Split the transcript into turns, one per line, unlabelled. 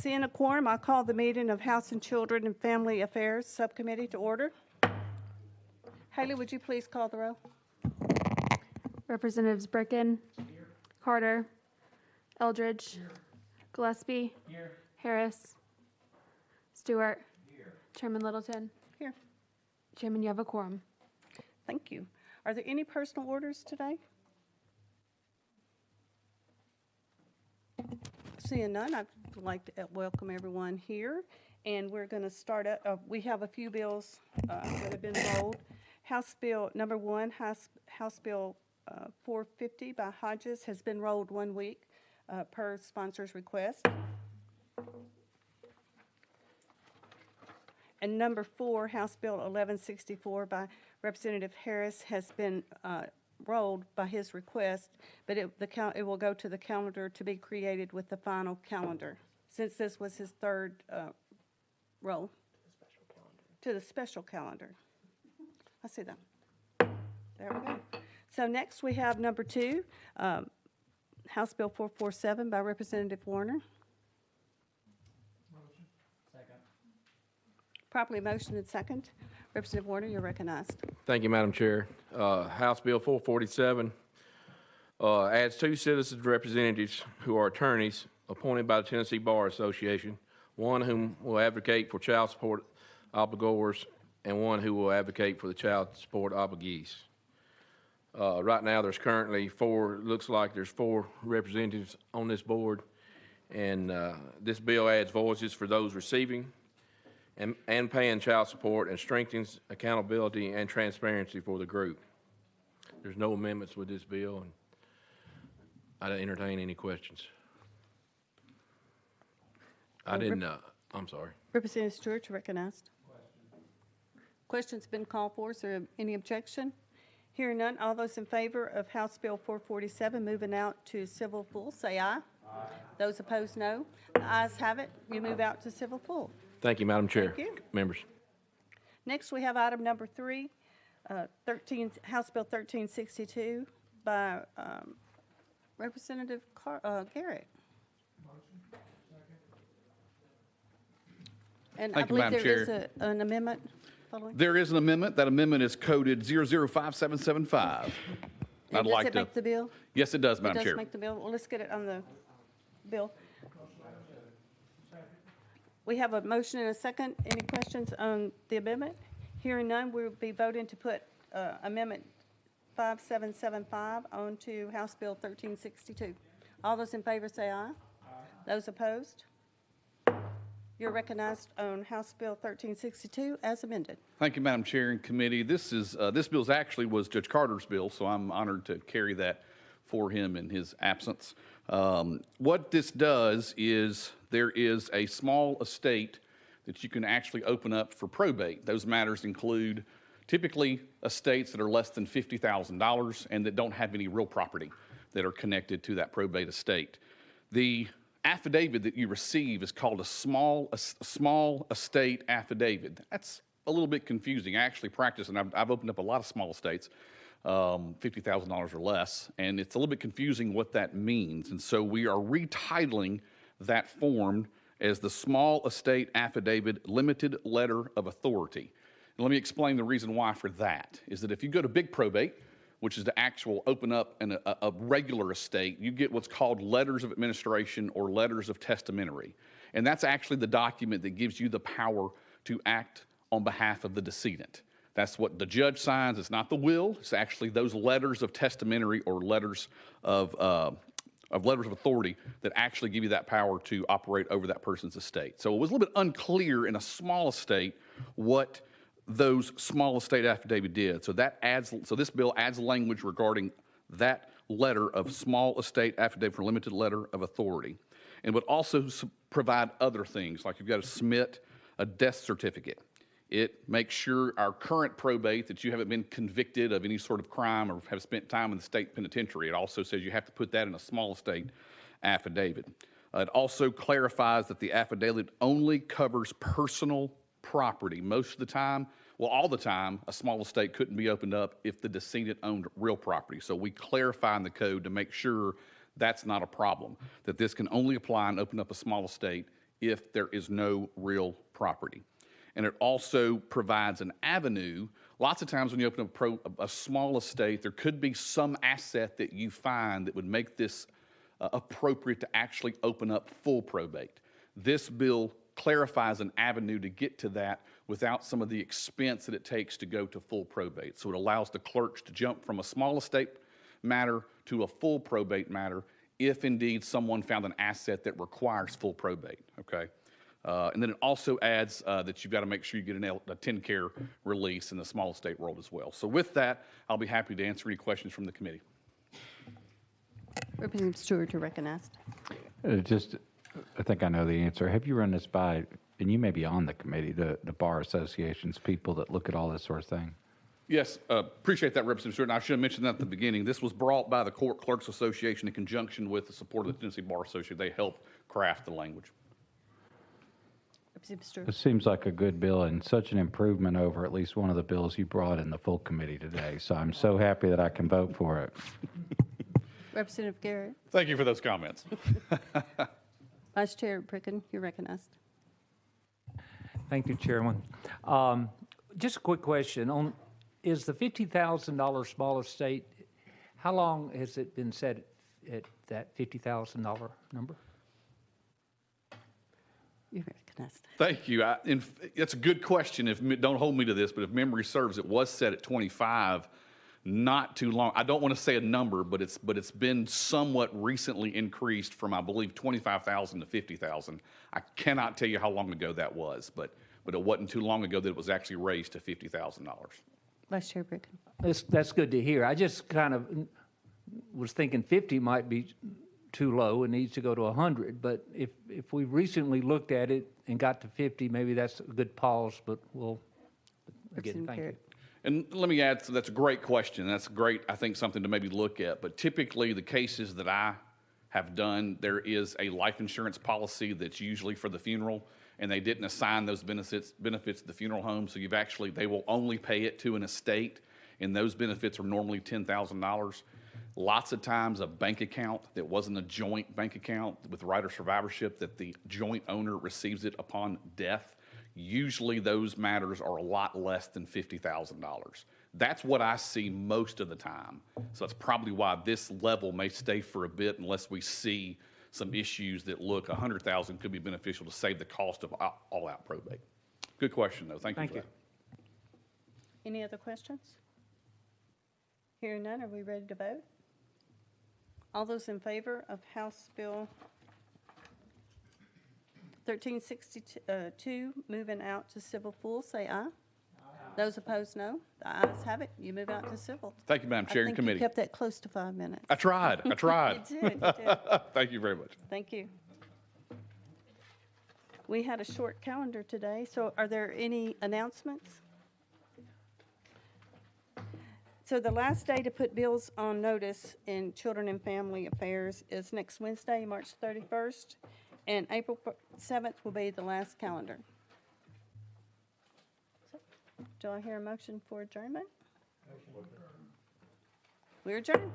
Seeing a quorum, I call the meeting of House and Children and Family Affairs Subcommittee to order. Haley, would you please call the roll?
Representatives Bricken. Here. Carter. Eldridge. Here. Gillespie. Here. Harris. Stewart. Here. Chairman Littleton.
Here.
Chairman, you have a quorum.
Thank you. Are there any personal orders today? Seeing none, I'd like to welcome everyone here. And we're going to start up. We have a few bills that have been rolled. House Bill number 1, House Bill 450 by Hodges has been rolled 1 week per sponsor's request. And number 4, House Bill 1164 by Representative Harris has been rolled by his request, but it will go to the calendar to be created with the final calendar, since this was his third roll. To the special calendar. I see that. There we go. So next we have number 2, House Bill 447 by Representative Warner.
Motion. Second.
Properly motioned and second. Representative Warner, you're recognized.
Thank you, Madam Chair. House Bill 447 adds 2 citizens representatives who are attorneys appointed by the Tennessee Bar Association, one whom will advocate for child support obligors and one who will advocate for the child support obligees. Right now, there's currently 4, looks like there's 4 representatives on this board, and this bill adds voices for those receiving and paying child support and strengthens accountability and transparency for the group. There's no amendments with this bill, and I'd entertain any questions. I'm sorry.
Representative Stewart, you're recognized. Question's been called for. Is there any objection? Hearing none, all those in favor of House Bill 447 moving out to civil full, say aye. Aye. Those opposed, no. The ayes have it. You move out to civil full.
Thank you, Madam Chair.
Thank you.
Members.
Next, we have item number 3, House Bill 1362 by Representative Garrett.
Motion. Second.
And
Thank
I believe
you, Madam
there
Chair.
is an amendment following.
There is an amendment. That amendment is coded 005775.
And does it make the bill?
Yes, it does, Madam
It
Chair.
does make the bill. Well, let's get it on the bill. We have a motion and a second. Any questions on the amendment? Hearing none, we'll be voting to put Amendment 5775 onto House Bill 1362. All those in favor say aye. Aye. Those opposed? You're recognized on House Bill 1362 as amended.
Thank you, Madam Chair and committee. This bill actually was Judge Carter's bill, so I'm honored to carry that for him in his absence. What this does is there is a small estate that you can actually open up for probate. Those matters include typically estates that are less than $50,000 and that don't have any real property that are connected to that probate estate. The affidavit that you receive is called a small estate affidavit. That's a little bit confusing. I actually practice, and I've opened up a lot of small estates, $50,000 or less, and it's a little bit confusing what that means. And so we are retitling that form as the Small Estate Affidavit Limited Letter of Authority. And let me explain the reason why for that, is that if you go to big probate, which is the actual open up a regular estate, you get what's called letters of administration or letters of testamentary. And that's actually the document that gives you the power to act on behalf of the decedent. That's what the judge signs. It's not the will. It's actually those letters of testamentary or letters of authority that actually give you that power to operate over that person's estate. So it was a little bit unclear in a small estate what those small estate affidavit did. So this bill adds language regarding that letter of small estate affidavit for limited letter of authority, and would also provide other things, like you've got to submit a death certificate. It makes sure our current probate that you haven't been convicted of any sort of crime or have spent time in the state penitentiary. It also says you have to put that in a small estate affidavit. It also clarifies that the affidavit only covers personal property. Most of the time, well, all the time, a small estate couldn't be opened up if the decedent owned real property. So we clarify in the code to make sure that's not a problem, that this can only apply and open up a small estate if there is no real property. And it also provides an avenue. Lots of times when you open a small estate, there could be some asset that you find that would make this appropriate to actually open up full probate. This bill clarifies an avenue to get to that without some of the expense that it takes to go to full probate. So it allows the clerks to jump from a small estate matter to a full probate matter if indeed someone found an asset that requires full probate, okay? And then it also adds that you've got to make sure you get a 10-care release in the small estate world as well. So with that, I'll be happy to answer any questions from the committee.
Representative Stewart, you're recognized.
I think I know the answer. Have you run this by, and you may be on the committee, the bar associations, people that look at all this sort of thing?
Yes, appreciate that, Representative Stewart. And I should have mentioned that at the beginning. This was brought by the Court Clerks Association in conjunction with the support of the Tennessee Bar Association. They helped craft the language.
Representative Stewart.
It seems like a good bill and such an improvement over at least one of the bills you brought in the full committee today. So I'm so happy that I can vote for it.
Representative Garrett.
Thank you for those comments.
Vice Chair Pricken, you're recognized.
Thank you, Chairman. Just a quick question. Is the $50,000 small estate, how long has it been set at that $50,000 number?
You're recognized.
Thank you. It's a good question. Don't hold me to this, but if memory serves, it was set at 25 not too long. I don't want to say a number, but it's been somewhat recently increased from, I believe, 25,000 to 50,000. I cannot tell you how long ago that was, but it wasn't too long ago that it was actually raised to $50,000.
Vice Chair Pricken.
That's good to hear. I just kind of was thinking 50 might be too low and needs to go to 100, but if we recently looked at it and got to 50, maybe that's a good pause, but again,
Representative
thank you.
Garrett.
And let me add, so that's a great question. That's great, I think, something to maybe look at. But typically, the cases that I have done, there is a life insurance policy that's usually for the funeral, and they didn't assign those benefits to the funeral home. So they will only pay it to an estate, and those benefits are normally $10,000. Lots of times, a bank account that wasn't a joint bank account with right of survivorship, that the joint owner receives it upon death. Usually those matters are a lot less than $50,000. That's what I see most of the time. So that's probably why this level may stay for a bit unless we see some issues that look $100,000 could be beneficial to save the cost of all-out probate. Good question, though. Thank you for that.
Any other questions? Hearing none, are we ready to vote? All those in favor of House Bill 1362, moving out to civil full, say aye. Those opposed, no. The ayes have it. You move out to civil.
Thank you, Madam Chair and
I think
committee.
you kept that close to 5 minutes.
I tried.
You did, you did.
Thank you very much.
Thank you. We had a short calendar today, so are there any announcements? So the last day to put bills on notice in Children and Family Affairs is next Wednesday, March 31st, and April 7th will be the last calendar. Do I hear a motion for adjournment? We're adjourned.